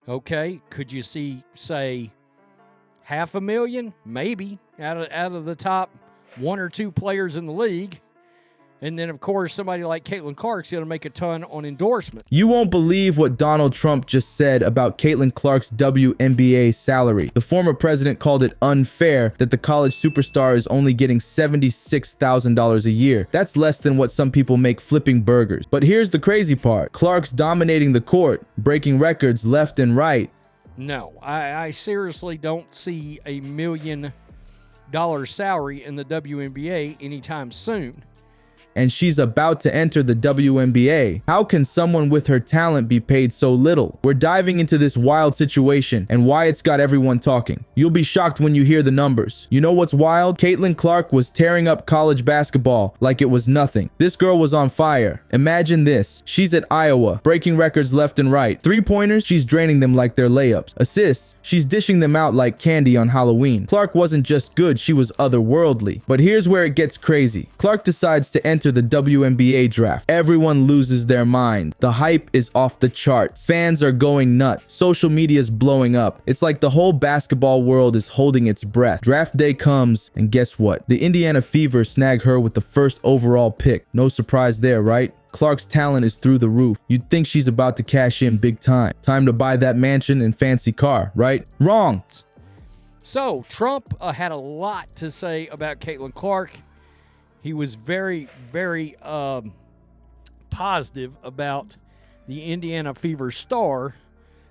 Okay, could you say half a million? Maybe out of the top one or two players in the league. And then, of course, somebody like Caitlin Clark's going to make a ton on endorsement. You won't believe what Donald Trump just said about Caitlin Clark's WNBA salary. The former president called it unfair that the college superstar is only getting $76,000 a year. That's less than what some people make flipping burgers. But here's the crazy part. Clark's dominating the court, breaking records left and right. No, I seriously don't see $1 million salary in the WNBA anytime soon. And she's about to enter the WNBA. How can someone with her talent be paid so little? We're diving into this wild situation and why it's got everyone talking. You'll be shocked when you hear the numbers. You know what's wild? Caitlin Clark was tearing up college basketball like it was nothing. This girl was on fire. Imagine this. She's at Iowa, breaking records left and right. Three-pointers, she's draining them like they're layups. Assists, she's dishing them out like candy on Halloween. Clark wasn't just good, she was otherworldly. But here's where it gets crazy. Clark decides to enter the WNBA draft. Everyone loses their mind. The hype is off the charts. Fans are going nuts. Social media is blowing up. It's like the whole basketball world is holding its breath. Draft day comes, and guess what? The Indiana Fever snag her with the first overall pick. No surprise there, right? Clark's talent is through the roof. You'd think she's about to cash in big time. Time to buy that mansion and fancy car, right? Wrong! So, Trump had a lot to say about Caitlin Clark. He was very, very positive about the Indiana Fever star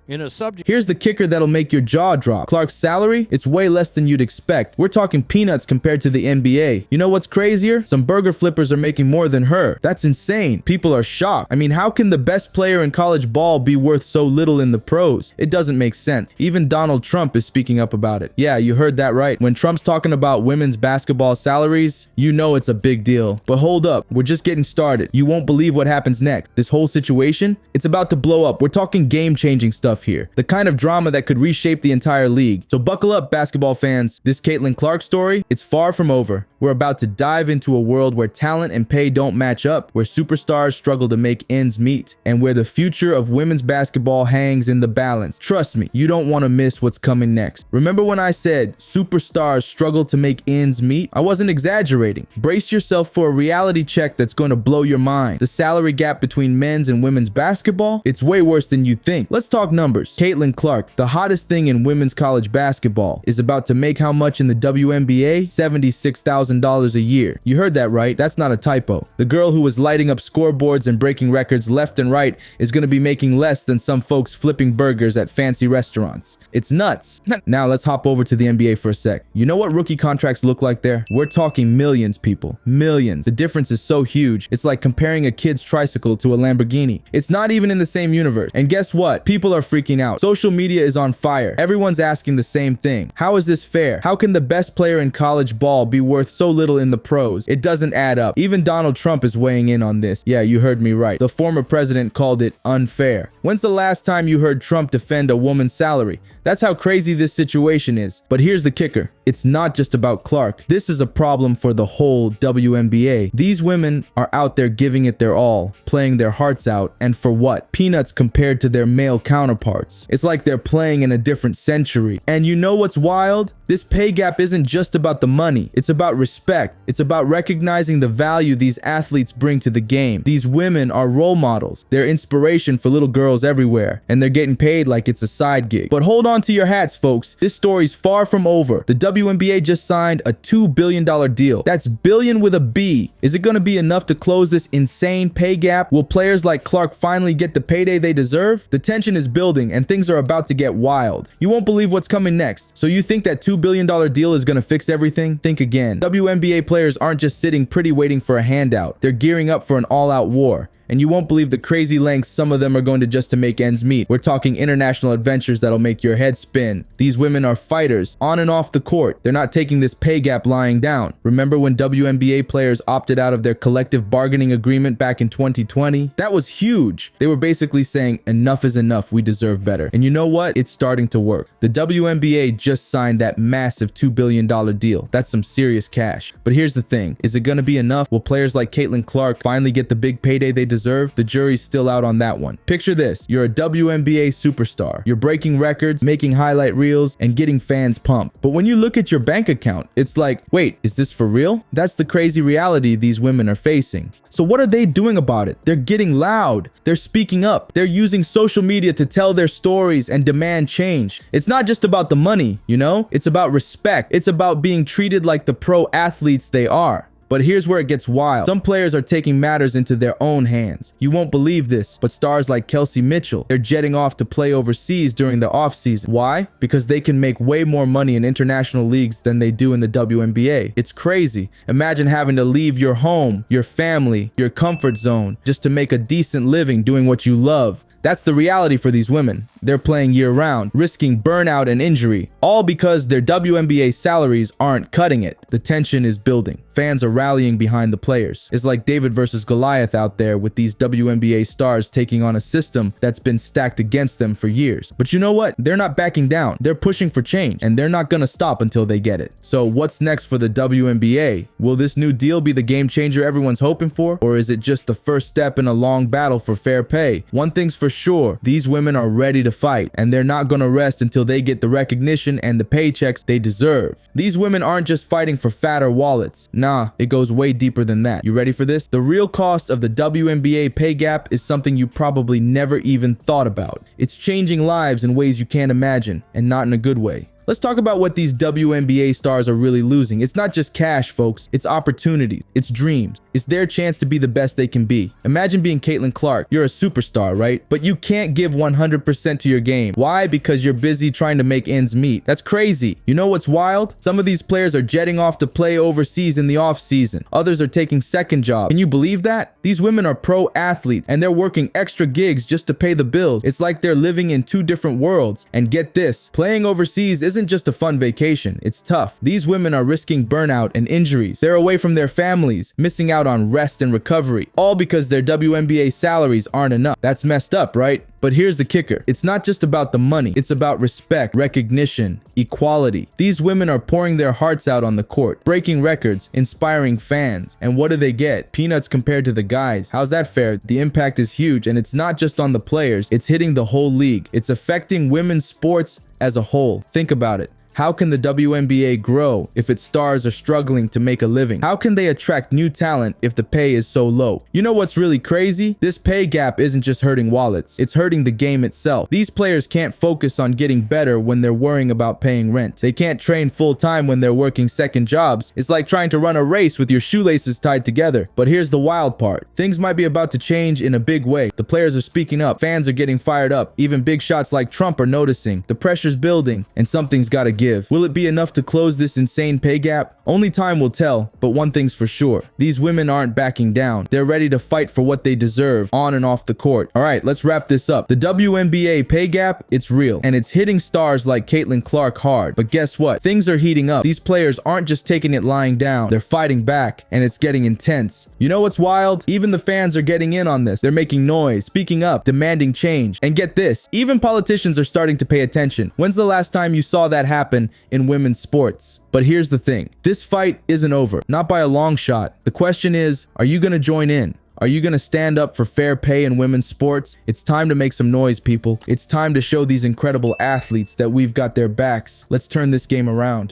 in a subject. Here's the kicker that'll make your jaw drop. Clark's salary? It's way less than you'd expect. We're talking peanuts compared to the NBA. You know what's crazier? Some burger flippers are making more than her. That's insane. People are shocked. I mean, how can the best player in college ball be worth so little in the pros? It doesn't make sense. Even Donald Trump is speaking up about it. Yeah, you heard that right. When Trump's talking about women's basketball salaries, you know it's a big deal. But hold up, we're just getting started. You won't believe what happens next. This whole situation, it's about to blow up. We're talking game-changing stuff here. The kind of drama that could reshape the entire league. So buckle up, basketball fans. This Caitlin Clark story, it's far from over. We're about to dive into a world where talent and pay don't match up, where superstars struggle to make ends meet, and where the future of women's basketball hangs in the balance. Trust me, you don't want to miss what's coming next. Remember when I said superstars struggle to make ends meet? I wasn't exaggerating. Brace yourself for a reality check that's going to blow your mind. The salary gap between men's and women's basketball, it's way worse than you think. Let's talk numbers. Caitlin Clark, the hottest thing in women's college basketball, is about to make how much in the WNBA? $76,000 a year. You heard that right. That's not a typo. The girl who was lighting up scoreboards and breaking records left and right is going to be making less than some folks flipping burgers at fancy restaurants. It's nuts. Now let's hop over to the NBA for a sec. You know what rookie contracts look like there? We're talking millions, people. Millions. The difference is so huge. It's like comparing a kid's tricycle to a Lamborghini. It's not even in the same universe. And guess what? People are freaking out. Social media is on fire. Everyone's asking the same thing. How is this fair? How can the best player in college ball be worth so little in the pros? It doesn't add up. Even Donald Trump is weighing in on this. Yeah, you heard me right. The former president called it unfair. When's the last time you heard Trump defend a woman's salary? That's how crazy this situation is. But here's the kicker. It's not just about Clark. This is a problem for the whole WNBA. These women are out there giving it their all, playing their hearts out, and for what? Peanuts compared to their male counterparts. It's like they're playing in a different century. And you know what's wild? This pay gap isn't just about the money. It's about respect. It's about recognizing the value these athletes bring to the game. These women are role models. They're inspiration for little girls everywhere, and they're getting paid like it's a side gig. But hold on to your hats, folks. This story's far from over. The WNBA just signed a $2 billion deal. That's billion with a B. Is it going to be enough to close this insane pay gap? Will players like Clark finally get the payday they deserve? The tension is building, and things are about to get wild. You won't believe what's coming next. So you think that $2 billion deal is going to fix everything? Think again. WNBA players aren't just sitting pretty waiting for a handout. They're gearing up for an all-out war. And you won't believe the crazy lengths some of them are going to just to make ends meet. We're talking international adventures that'll make your head spin. These women are fighters, on and off the court. court. They're not taking this pay gap lying down. Remember when WNBA players opted out of their collective bargaining agreement back in 2020? That was huge. They were basically saying, enough is enough, we deserve better. And you know what? It's starting to work. The WNBA just signed that massive $2 billion deal. That's some serious cash. But here's the thing. Is it going to be enough? Will players like Caitlin Clark finally get the big payday they deserve? The jury's still out on that one. Picture this. You're a WNBA superstar. You're breaking records, making highlight reels, and getting fans pumped. But when you look at your bank account, it's like, wait, is this for real? That's the crazy reality these women are facing. So what are they doing about it? They're getting loud. They're speaking up. They're using social media to tell their stories and demand change. It's not just about the money, you know? It's about respect. It's about being treated like the pro athletes they are. But here's where it gets wild. Some players are taking matters into their own hands. You won't believe this, but stars like Kelsey Mitchell, they're jetting off to play overseas during the offseason. Why? Because they can make way more money in international leagues than they do in the WNBA. It's crazy. Imagine having to leave your home, your family, your comfort zone, just to make a decent living doing what you love. That's the reality for these women. They're playing year-round, risking burnout and injury, all because their WNBA salaries aren't cutting it. The tension is building. Fans are rallying behind the players. It's like David versus Goliath out there with these WNBA stars taking on a system that's been stacked against them for years. But you know what? They're not backing down. They're pushing for change, and they're not gonna stop until they get it. So what's next for the WNBA? Will this new deal be the game changer everyone's hoping for? Or is it just the first step in a long battle for fair pay? One thing's for sure, these women are ready to fight, and they're not gonna rest until they get the recognition and the paychecks they deserve. These women aren't just fighting for fatter wallets. Nah, it goes way deeper than that. You ready for this? The real cost of the WNBA pay gap is something you probably never even thought about. It's changing lives in ways you can't imagine, and not in a good way. Let's talk about what these WNBA stars are really losing. It's not just cash, folks. It's opportunities. It's dreams. It's their chance to be the best they can be. Imagine being Caitlin Clark. You're a superstar, right? But you can't give 100% to your game. Why? Because you're busy trying to make ends meet. That's crazy. You know what's wild? Some of these players are jetting off to play overseas in the off season. Others are taking second jobs. Can you believe that? These women are pro athletes, and they're working extra gigs just to pay the bills. It's like they're living in two different worlds. And get this, playing overseas isn't just a fun vacation. It's tough. These women are risking burnout and injuries. They're away from their families, missing out on rest and recovery, all because their WNBA salaries aren't enough. That's messed up, right? But here's the kicker. It's not just about the money. It's about respect, recognition, equality. These women are pouring their hearts out on the court, breaking records, inspiring fans. And what do they get? Peanuts compared to the guys. How's that fair? The impact is huge, and it's not just on the players. It's hitting the whole league. It's affecting women's sports as a whole. Think about it. How can the WNBA grow if its stars are struggling to make a living? How can they attract new talent if the pay is so low? You know what's really crazy? This pay gap isn't just hurting wallets, it's hurting the game itself. These players can't focus on getting better when they're worrying about paying rent. They can't train full time when they're working second jobs. It's like trying to run a race with your shoelaces tied together. But here's the wild part. Things might be about to change in a big way. The players are speaking up, fans are getting fired up, even big shots like Trump are noticing. The pressure's building, and something's gotta give. Will it be enough to close this insane pay gap? Only time will tell, but one thing's for sure. These women aren't backing down. They're ready to fight for what they deserve on and off the court. All right, let's wrap this up. The WNBA pay gap, it's real, and it's hitting stars like Caitlin Clark hard. But guess what? Things are heating up. These players aren't just taking it lying down. They're fighting back, and it's getting intense. You know what's wild? Even the fans are getting in on this. They're making noise, speaking up, demanding change. And get this, even politicians are starting to pay attention. When's the last time you saw that happen in women's sports? But here's the thing. This fight isn't over. Not by a long shot. The question is, are you going to join in? Are you going to stand up for fair pay in women's sports? It's time to make some noise, people. It's time to show these incredible athletes that we've got their backs. Let's turn this game around.